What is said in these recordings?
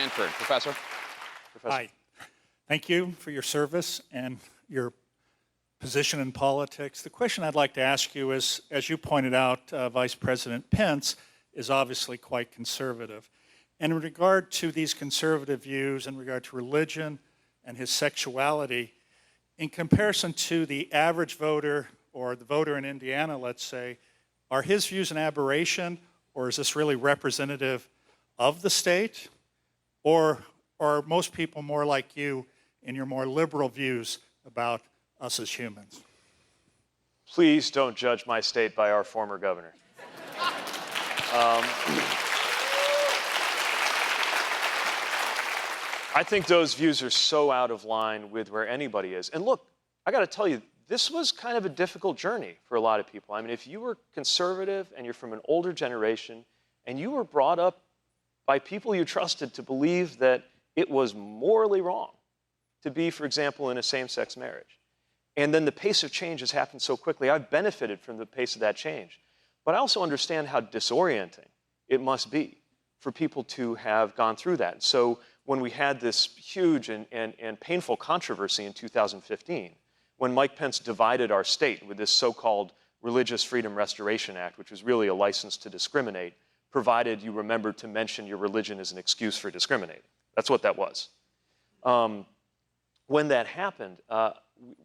Stanford. Professor? Hi. Thank you for your service and your position in politics. The question I'd like to ask you is, as you pointed out, Vice President Pence is obviously quite conservative. And in regard to these conservative views, in regard to religion and his sexuality, in comparison to the average voter or the voter in Indiana, let's say, are his views an aberration, or is this really representative of the state? Or are most people more like you in your more liberal views about us as humans? Please don't judge my state by our former governor. I think those views are so out of line with where anybody is. And look, I got to tell you, this was kind of a difficult journey for a lot of people. I mean, if you were conservative and you're from an older generation and you were brought up by people you trusted to believe that it was morally wrong to be, for example, in a same-sex marriage, and then the pace of change has happened so quickly, I've benefited from the pace of that change. But I also understand how disorienting it must be for people to have gone through that. So when we had this huge and painful controversy in 2015, when Mike Pence divided our state with this so-called Religious Freedom Restoration Act, which was really a license to discriminate, provided you remembered to mention your religion as an excuse for discriminating. That's what that was. When that happened,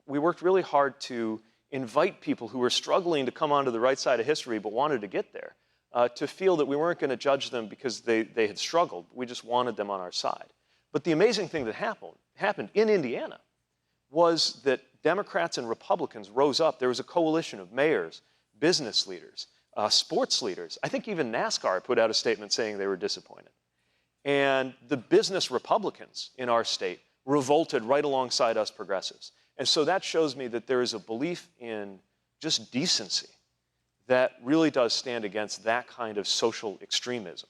we worked really hard to invite people who were struggling to come onto the right side of history but wanted to get there, to feel that we weren't going to judge them because they had struggled. We just wanted them on our side. But the amazing thing that happened in Indiana was that Democrats and Republicans rose up. There was a coalition of mayors, business leaders, sports leaders. I think even NASCAR put out a statement saying they were disappointed. And the business Republicans in our state revolted right alongside us progressives. And so that shows me that there is a belief in just decency that really does stand against that kind of social extremism.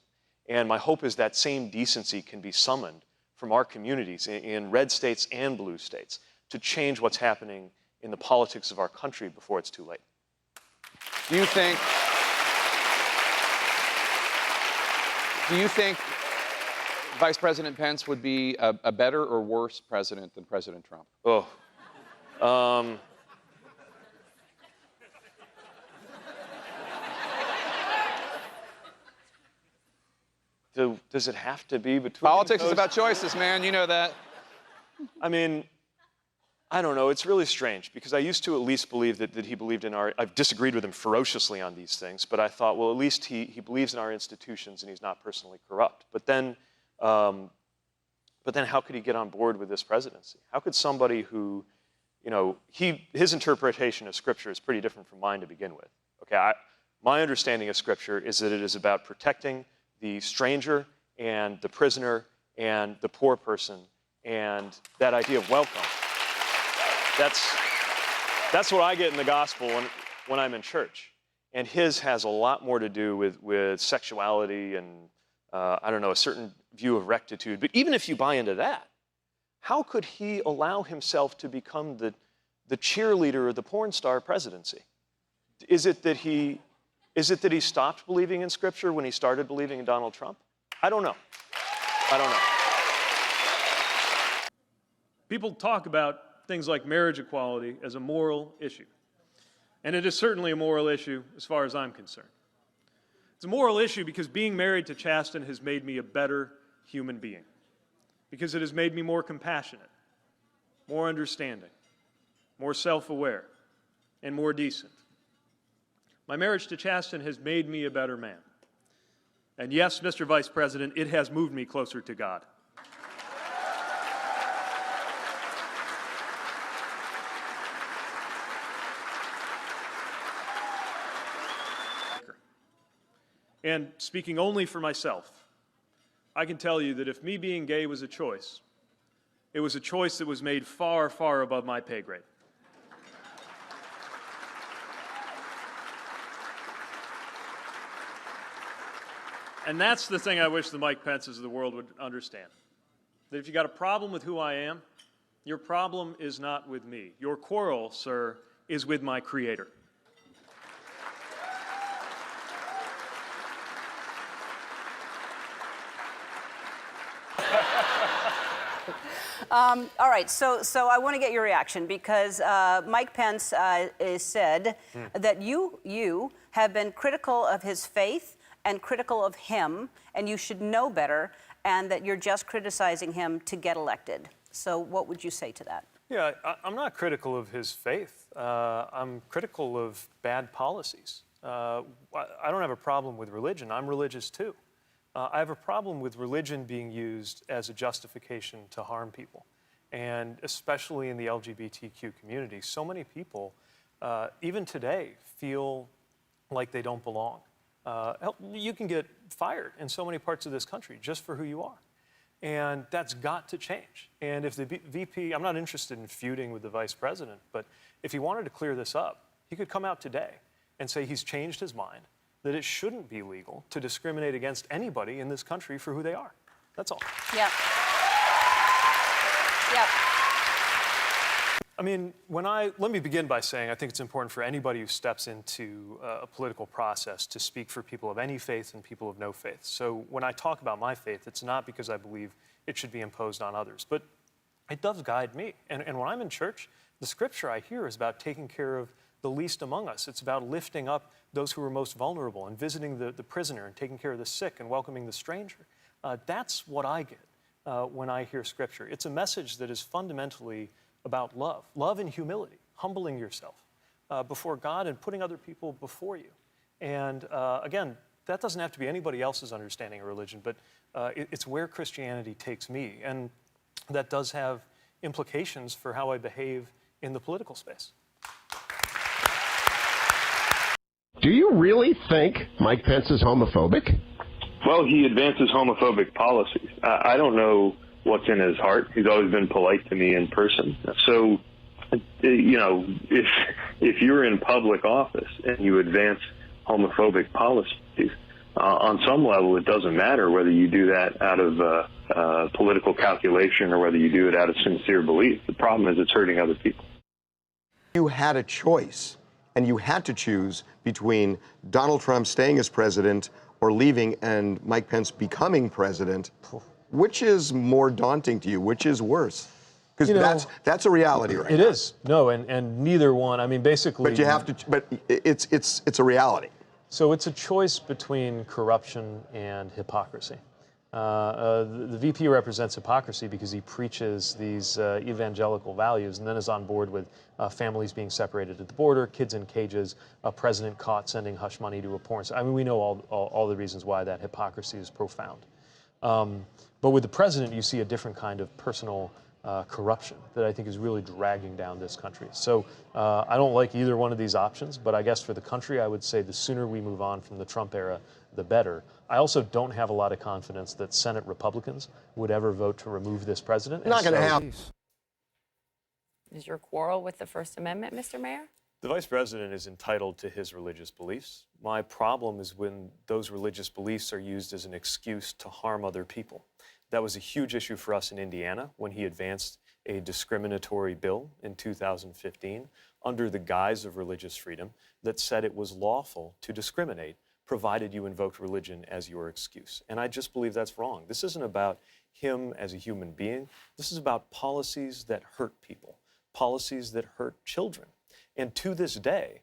And my hope is that same decency can be summoned from our communities in red states and blue states to change what's happening in the politics of our country before it's too late. Do you think Vice President Pence would be a better or worse president than President Trump? Oh. Does it have to be between Politics those? is about choices, man. You know that. I mean, I don't know. It's really strange because I used to at least believe that he believed in our... I've disagreed with him ferociously on these things, but I thought, well, at least he believes in our institutions and he's not personally corrupt. But then how could he get on board with this presidency? How could somebody who, you know, his interpretation of Scripture is pretty different from mine to begin with. Okay, my understanding of Scripture is that it is about protecting the stranger and the prisoner and the poor person and that idea of welcome. That's what I get in the gospel when I'm in church. And his has a lot more to do with sexuality and, I don't know, a certain view of rectitude. But even if you buy into that, how could he allow himself to become the cheerleader of the porn star presidency? Is it that he stopped believing in Scripture when he started believing in Donald Trump? I don't know. I don't know. People talk about things like marriage equality as a moral issue. And it is certainly a moral issue as far as I'm concerned. It's a moral issue because being married to Chasten has made me a better human being. Because it has made me more compassionate, more understanding, more self-aware, and more decent. My marriage to Chasten has made me a better man. And yes, Mr. Vice President, it has moved me closer to God. And speaking only for myself, I can tell you that if me being gay was a choice, it was a choice that was made far, far above my pay grade. And that's the thing I wish the Mike Pences of the world would understand. That if you got a problem with who I am, your problem is not with me. Your quarrel, sir, is with my Creator. All right, so I want to get your reaction because Mike Pence is said that you have been critical of his faith and critical of him, and you should know better, and that you're just criticizing him to get elected. So what would you say to that? Yeah, I'm not critical of his faith. I'm critical of bad policies. I don't have a problem with religion. I'm religious too. I have a problem with religion being used as a justification to harm people. And especially in the LGBTQ community, so many people, even today, feel like they don't belong. You can get fired in so many parts of this country just for who you are. And that's got to change. And if the VP, I'm not interested in feuding with the vice president, but if he wanted to clear this up, he could come out today and say he's changed his mind, that it shouldn't be legal to discriminate against anybody in this country for who they are. That's all. Yep. Yep. I mean, let me begin by saying I think it's important for anybody who steps into a political process to speak for people of any faith and people of no faith. So when I talk about my faith, it's not because I believe it should be imposed on others, but it does guide me. And when I'm in church, the scripture I hear is about taking care of the least among us. It's about lifting up those who are most vulnerable and visiting the prisoner and taking care of the sick and welcoming the stranger. That's what I get when I hear scripture. It's a message that is fundamentally about love and humility, humbling yourself before God and putting other people before you. And again, that doesn't have to be anybody else's understanding of religion, but it's where Christianity takes me. And that does have implications for how I behave in the political space. Do you really think Mike Pence is homophobic? Well, he advances homophobic policies. I don't know what's in his heart. He's always been polite to me in person. So, you know, if you're in public office and you advance homophobic policies, on some level it doesn't matter whether you do that out of political calculation or whether you do it out of sincere belief. The problem is it's hurting other people. You had a choice, and you had to choose between Donald Trump staying as president or leaving and Mike Pence becoming president. Which is more daunting to you? Which is worse? Because that's a reality right now. It is. No, and neither one. I mean, basically. But you have to. But it's a reality. So it's a choice between corruption and hypocrisy. The VP represents hypocrisy because he preaches these evangelical values and then is on board with families being separated at the border, kids in cages, a president caught sending hush money to a porn star. I mean, we know all the reasons why that hypocrisy is profound. But with the president, you see a different kind of personal corruption that I think is really dragging down this country. So I don't like either one of these options, but I guess for the country, I would say the sooner we move on from the Trump era, the better. I also don't have a lot of confidence that Senate Republicans would ever vote to remove this president. Not going to happen. Is your quarrel with the First Amendment, Mr. Mayor? The vice president is entitled to his religious beliefs. My problem is when those religious beliefs are used as an excuse to harm other people. That was a huge issue for us in Indiana when he advanced a discriminatory bill in 2015 under the guise of religious freedom that said it was lawful to discriminate provided you invoked religion as your excuse. And I just believe that's wrong. This isn't about him as a human being. This is about policies that hurt people, policies that hurt children. And to this day,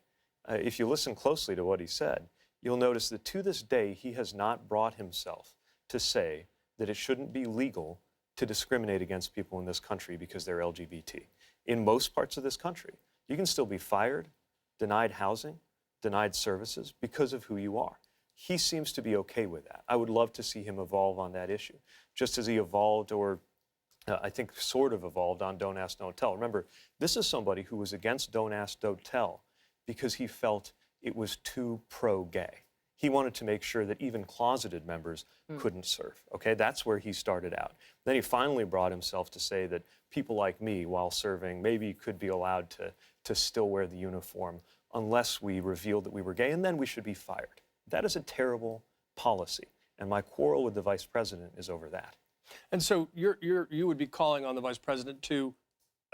if you listen closely to what he said, you'll notice that to this day, he has not brought himself to say that it shouldn't be legal to discriminate against people in this country because they're LGBT. In most parts of this country, you can still be fired, denied housing, denied services because of who you are. He seems to be okay with that. I would love to see him evolve on that issue, just as he evolved or I think sort of evolved on Don't Ask, Don't Tell. Remember, this is somebody who was against Don't Ask, Don't Tell because he felt it was too pro-gay. He wanted to make sure that even closeted members couldn't serve, okay? That's where he started out. Then he finally brought himself to say that people like me, while serving, maybe could be allowed to still wear the uniform unless we revealed that we were gay, and then we should be fired. That is a terrible policy, and my quarrel with the vice president is over that. And so you would be calling on the vice president to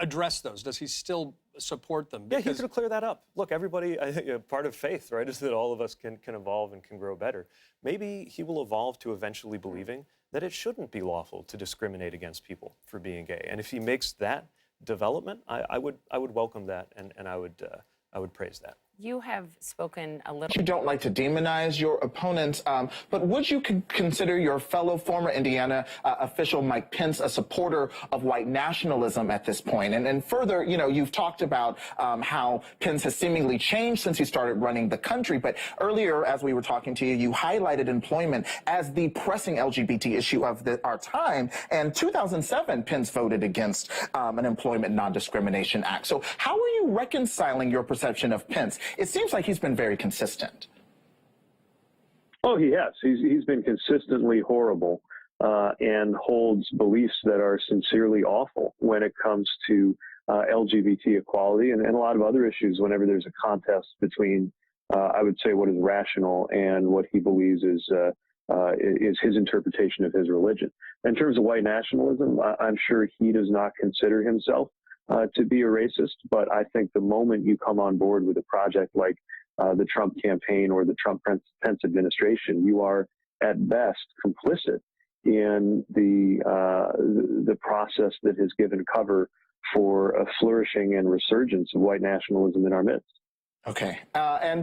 address those. Does he still support them? Yeah, he's going to clear that up. Look, everybody, I think part of faith, right, is that all of us can evolve and can grow better. Maybe he will evolve to eventually believing that it shouldn't be lawful to discriminate against people for being gay. And if he makes that development, I would welcome that, and I would praise that. You have spoken a little. You don't like to demonize your opponents, but would you consider your fellow former Indiana official Mike Pence a supporter of white nationalism at this point? And further, you know, you've talked about how Pence has seemingly changed since he started running the country, but earlier, as we were talking to you, you highlighted employment as the pressing LGBT issue of our time. And 2007, Pence voted against an Employment Non-Discrimination Act. So how are you reconciling your perception of Pence? It seems like he's been very consistent. Oh, he has. He's been consistently horrible and holds beliefs that are sincerely awful when it comes to LGBT equality and a lot of other issues whenever there's a contest between, I would say, what is rational and what he believes is his interpretation of his religion. In terms of white nationalism, I'm sure he does not consider himself to be a racist, but I think the moment you come on board with a project like the Trump campaign or the Trump-Pence administration, you are at best complicit in the process that has given cover for a flourishing and resurgence of white nationalism in our midst. Okay, and just